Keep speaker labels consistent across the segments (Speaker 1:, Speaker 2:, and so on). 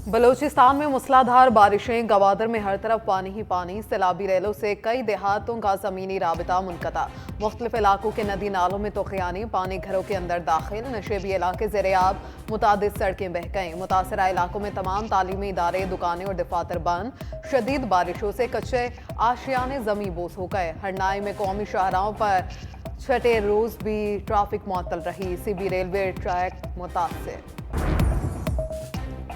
Speaker 1: बलूचिस्तान में मूसलाधार बारिशें, गवादर में हर तरफ पानी ही पानी, सैलाबी रेलों से कई देहातों का जमीनी राबिता मुनक़ता। मुख्तलिफ इलाकों के नदी नालों में तूफ़ानी पानी घरों के अंदर दाखिल, नशेबी इलाके ज़ेर-ए-आब, मुतादिद सड़कें बह गईं। मुतासरा इलाकों में तमाम तालीमी इदारे, दुकानें और दफातर बंद। शदीद बारिशों से कच्चे आशियाने ज़मीं बोस हो गए। हरनाई में कौमी शाहराहों पर छठे रोज़ भी ट्रैफिक मुअत्तल रही। सीबी रेलवे ट्रैक मुतासर।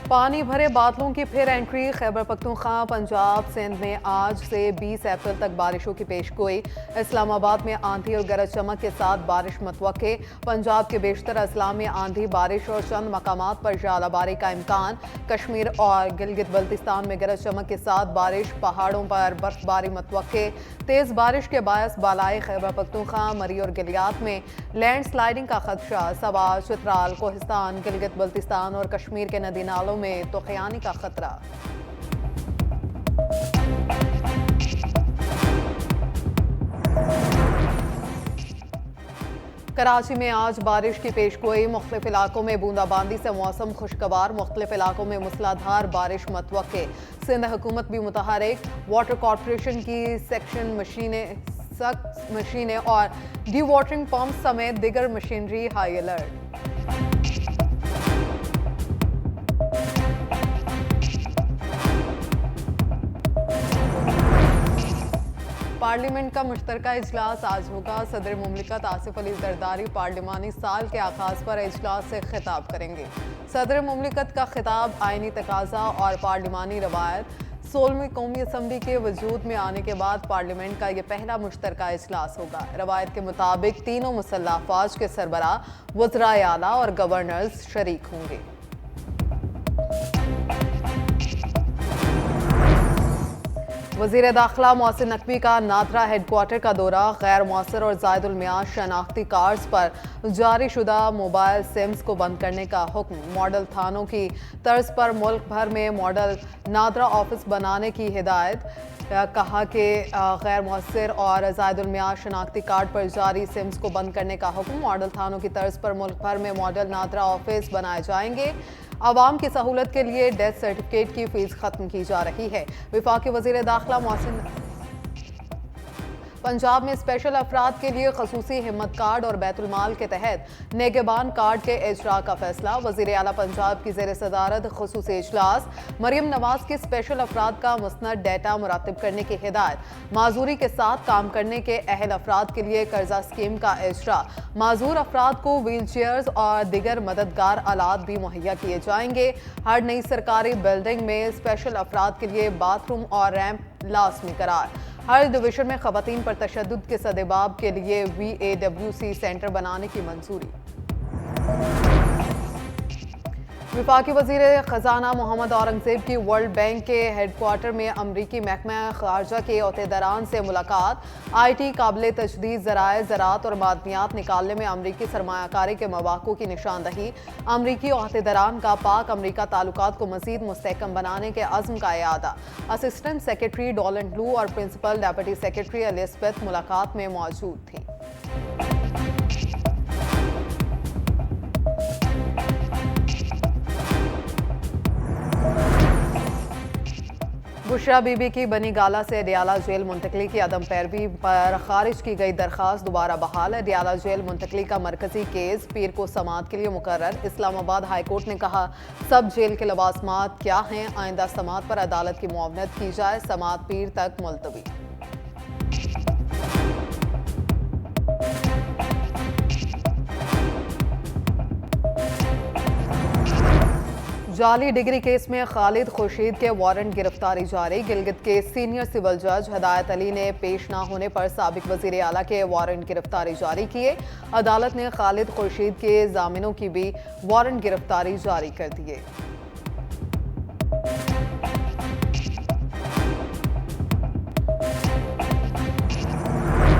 Speaker 1: पानी भरे बादलों की फिर एंट्री। खैबर पख्तूनख्वा, पंजाब, सिंध में आज से 20 अप्रैल तक बारिशों की पेशगोई। इस्लामाबाद में आंधी और गरज चमक के साथ बारिश मतवक्के। पंजाब के बेशतर अजला में आंधी, बारिश और चंद मकामात पर ज़ालाबारी का इम्कान। कश्मीर और गिलगित बल्तिस्तान में गरज चमक के साथ बारिश, पहाड़ों पर बर्फबारी मतवक्के। तेज़ बारिश के बायस बालाई खैबर पख्तूनख्वा, मरी और गिलियात में लैंड स्लाइडिंग का खदशा। सबा, चित्राल, कोहिस्तान, गिलगित बल्तिस्तान और कश्मीर के नदी नालों में तूफ़ानी का खतरा। कराची में आज बारिश की पेशगोई। मुख्तलिफ इलाकों में बूंदाबांदी से मौसम खुशगवार। मुख्तलिफ इलाकों में मूसलाधार बारिश मतवक्के। सिंध हुकूमत भी मुतहरिक। वाटर कॉरपोरेशन की सेक्शन मशीनें और डी वाटरिंग पंप समेत दिगर मशीनरी हाई अलर्ट। पार्लियामेंट का मुश्तरका इजलास आज होगा। सदर मुमलिकत आसिफ अली जरदारी पार्लिमानी साल के आगाज पर इजलास से खिताब करेंगे। सदर मुमलिकत का खिताब आईनी तकाजा और पार्लिमानी रवायत। 16वीं कौमी असम्बली के वजूद में आने के बाद पार्लियामेंट का यह पहला मुश्तरका इजलास होगा। रवायत के मुताबिक तीनों मुसल्लह अफवाज के सरबराह, वज़राए आला और गवर्नर्स शरीक होंगे। वज़ीर दाखिला मोहसिन नकवी का नादरा हेडक्वार्टर का दौरा। गैर मौसर और ज़ायदुल मियाद शनाख्ती कार्ड्स पर जारी शुदा मोबाइल सिम्स को बंद करने का हुक्म। मॉडल थानों की तर्ज पर मुल्क भर में मॉडल नादरा ऑफिस बनाने की हिदायत। कहा कि गैर मौसर और ज़ायदुल मियाद शनाख्ती कार्ड पर जारी सिम्स को बंद करने का हुक्म। मॉडल थानों की तर्ज पर मुल्क भर में मॉडल नादरा ऑफिस बनाए जाएंगे। आवाम की सहूलत के लिए डेथ सर्टिफिकेट की फीस खत्म की जा रही है। वफाकी वज़ीर दाखिला मोहसिन पंजाब में स्पेशल अफराद के लिए खसूसी हिम्मत कार्ड और बैतुल माल के तहत नेगेबान कार्ड के इजरा का फैसला। वज़ीर आला पंजाब की ज़ेर सदारत खसूसी इजलास। मरियम नवाज के स्पेशल अफराद का मुस्नद डेटा मुरातिब करने की हिदायत। माजूरी के साथ काम करने के अहल अफराद के लिए कर्जा स्कीम का इजरा। माजूर अफराद को व्हील चेयर्स और दिगर मददगार आलात भी मुहैया किए जाएंगे। हर नई सरकारी बिल्डिंग में स्पेशल अफराद के लिए बाथरूम और रैंप लाजमी करार। हर डिवीजन में खवातीन पर तशद्दुद के सदेबाब के लिए VAWC सेंटर बनाने की मंजूरी। वफाकी वज़ीर ख़जाना मोहम्मद औरंगज़ेब की वर्ल्ड बैंक के हेडक्वार्टर में अमरीकी महकमा ख़ारजा के अहदेदारान से मुलाकात। IT काबिल तजदीद ज़राए ज़राअत और मादनियात निकालने में अमरीकी सरमायाकारी के मौक़ों की निशानदही। अमरीकी अहदेदारान का पाक अमरीका ताल्लुकात को मज़ीद मुस्तहकम बनाने के अज़्म का इआदा। असिस्टेंट सेक्रेटरी डोनाल्ड लू और प्रिंसिपल डेप्यूटी सेक्रेटरी एलिज़ाबेथ मुलाकात में मौजूद थी। बुशरा बीबी की बनी गाला से अडियाला जेल मुंतकली की अदम पैरवी पर खारिज की गई दरखास्त दोबारा बहाल। अडियाला जेल मुंतकली का मरकजी केस पीर को समात के लिए मुकर्रर। इस्लामाबाद हाई कोर्ट ने कहा सब जेल के लवाजमात क्या हैं, आइंदा समात पर अदालत की मुआवनत की जाए। समात पीर तक मुलतवी। जाली डिग्री केस में खालिद खुर्शीद के वारंट गिरफ्तारी जारी। गिलगित के सीनियर सिविल जज हदायत अली ने पेश न होने पर साबिक वजीर आला के वारंट गिरफ्तारी जारी किए। अदालत ने खालिद खुर्शीद के जामिनों की भी वारंट गिरफ्तारी जारी कर दिए।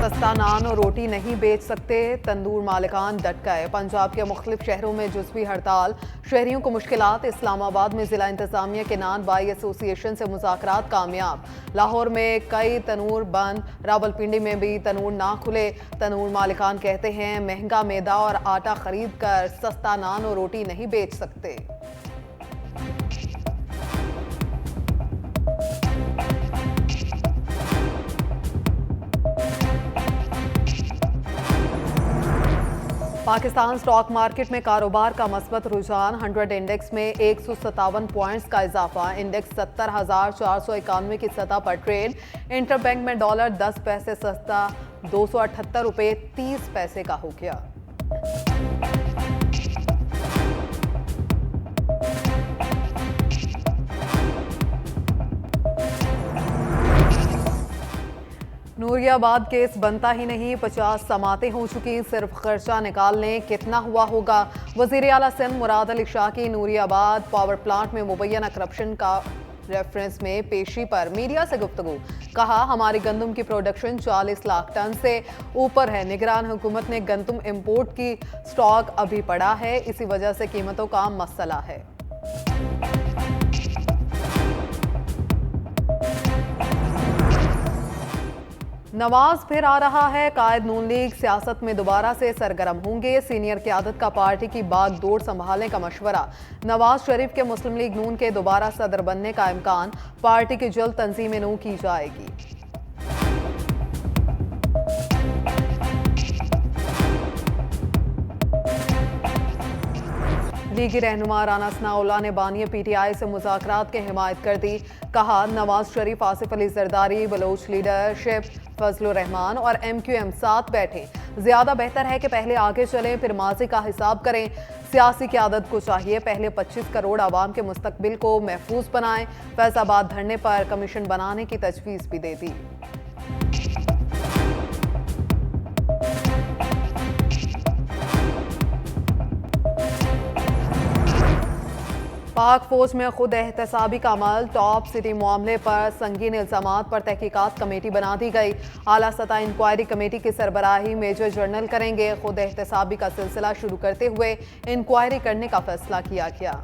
Speaker 1: सस्ता नान और रोटी नहीं बेच सकते, तंदूर मालिकान डट गए। पंजाब के मुख्तलिफ शहरों में जुज़वी हड़ताल, शहरियों को मुश्किलात। इस्लामाबाद में जिला इंतजामिया के नान बाई एसोसिएशन से मुज़ाकरात कामयाब। लाहौर में कई तनूर बंद, रावलपिंडी में भी तनूर ना खुले। तनूर मालिकान कहते हैं महंगा मैदा और आटा खरीद कर सस्ता नान और रोटी नहीं बेच सकते। पाकिस्तान स्टॉक मार्केट में कारोबार का मस्बत रुझान। 100 इंडेक्स में 157 पॉइंट्स का इजाफा। इंडेक्स 70,491 की सतह पर ट्रेड। इंटरबैंक में डॉलर 10 पैसे सस्ता 278 रुपये 30 पैसे का हो गया। नूरियाबाद केस बनता ही नहीं, 50 समातें हो चुकी, सिर्फ खर्चा निकालने कितना हुआ होगा। वजीर आला सिंध मुराद अली शाह की नूरियाबाद पावर प्लांट में मुबैना करप्शन का रेफरेंस में पेशी पर मीडिया से गुफ्तगू। कहा, हमारी गंदम की प्रोडक्शन 40 लाख टन से ऊपर है। निगरान हुकूमत ने गंदम इंपोर्ट की स्टॉक अभी पड़ा है, इसी वजह से कीमतों का मसला है। नवाज फिर आ रहा है, कायद नून लीग सियासत में दोबारा से सरगर्म होंगे। सीनियर क़यादत का पार्टी की बागडोर संभालने का मशवरा। नवाज शरीफ के मुस्लिम लीग नून के दोबारा सदर बनने का इम्कान। पार्टी की जल्द तंजीम नू की जाएगी। लीगी रहनुमा राना सनाउल्लाह ने बानी PTI से मुज़ाकरात की हिमायत कर दी। कहा, नवाज शरीफ, आसिफ अली जरदारी, बलोच लीडरशिप, फजलुर रहमान और MQM साथ बैठे। ज्यादा बेहतर है कि पहले आगे चलें, फिर माजी का हिसाब करें। सियासी क़यादत को चाहिए पहले 25 करोड़ आवाम के मुस्तकबिल को महफूज बनाएं। फैसलाबाद धरने पर कमीशन बनाने की तजवीज़ भी दे दी। पाक फौज में खुद एहतसाबी का अमल। टॉप सिटी मामले पर संगीन इल्जामात पर तहकीकात कमेटी बना दी गई। आला सतह इंक्वायरी कमेटी की सरबराही मेजर जनरल करेंगे। खुद एहतसाबी का सिलसिला शुरू करते हुए इंक्वायरी करने का फैसला किया गया।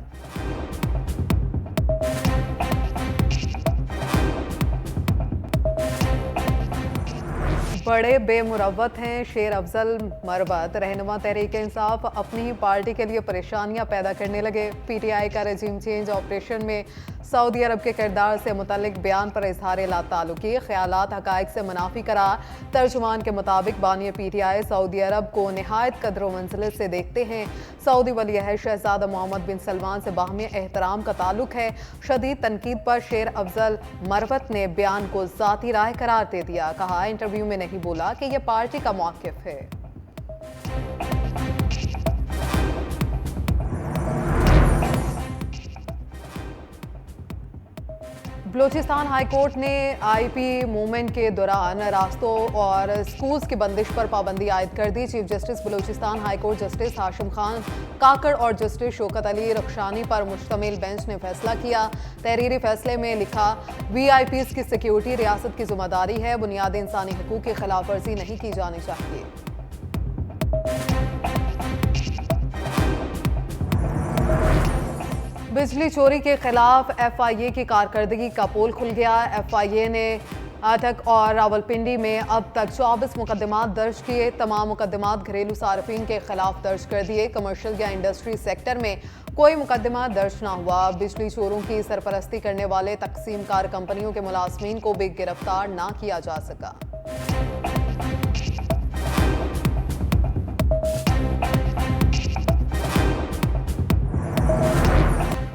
Speaker 1: बड़े बेमुरव्वत हैं शेर अफजल मरवत। रहनुमा तहरीक इंसाफ अपनी ही पार्टी के लिए परेशानियां पैदा करने लगे। PTI का रजीम चेंज ऑपरेशन में सऊदी अरब के किरदार से मुतल्लिक बयान पर इजहार लाताल्लुकी, ख्यालात हकायक से मुनाफी करार। तर्जुमान के मुताबिक बानी PTI सऊदी अरब को निहायत कदर मंजिल से देखते हैं। सऊदी वली-अहद शहजादा मोहम्मद बिन सलमान से बाहमी एहतराम का ताल्लुक है। शदीद तनकीद पर शेर अफजल मरवत ने बयान को ज़ाती राय करार दे दिया। कहा, इंटरव्यू में नहीं बोला कि यह पार्टी का मौक़िफ़ है। बलूचिस्तान हाई कोर्ट ने IP मूवमेंट के दौरान रास्तों और स्कूल्स की बंदिश पर पाबंदी आयद कर दी। Chief justice Balochistan high court justice Hashim Khan Kakar और जस्टिस शौकत अली रखशानी पर मुश्तमिल बेंच ने फैसला किया। तहरीरी फैसले में लिखा, VIPs की सिक्योरिटी रियासत की जिम्मेदारी है। बुनियादी इंसानी हकूक की खिलाफ वर्जी नहीं की जानी चाहिए। बिजली चोरी के खिलाफ FIA की कारकर्दगी का पोल खुल गया। FIA ने अटक और रावलपिंडी में अब तक 24 मुकदमात दर्ज किए। तमाम मुकदमात घरेलू सार्फिन के खिलाफ दर्ज कर दिए। कमर्शियल या इंडस्ट्री सेक्टर में कोई मुकदमा दर्ज ना हुआ। बिजली चोरों की सरपरस्ती करने वाले तकसीम कार कंपनियों के मुलाजमीन को भी गिरफ्तार ना किया जा सका।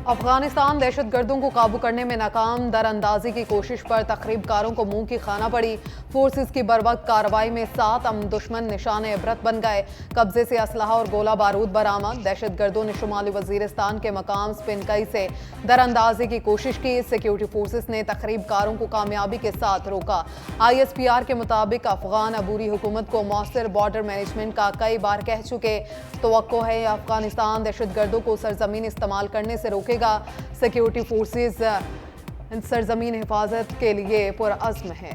Speaker 1: अफगानिस्तान दहशतगर्दों को काबू करने में नाकाम। दरअंदाजी की कोशिश पर तखरीबकारों को मुंह की खाना पड़ी। फोर्सेस की बरवक्त कार्रवाई में 7 दुश्मन निशान इबरत बन गए। कब्जे से असलहा और गोला बारूद बरामद। दहशतगर्दों ने शुमाली वजीरिस्तान के मकाम स्पिनकई से दरअंदाजी की कोशिश की। सिक्योरिटी फोर्सेस ने तखरीबकारों को कामयाबी के साथ रोका। ISPR के मुताबिक अफगान अबूरी हुकूमत को मौसर बॉर्डर मैनेजमेंट का कई बार कह चुके। तवक्को है अफगानिस्तान दहशतगर्दों को सरजमीन इस्तेमाल करने से रोकेगा। सिक्योरिटी फोर्सेस सरजमीन हिफाजत के लिए पुरअज़्म है।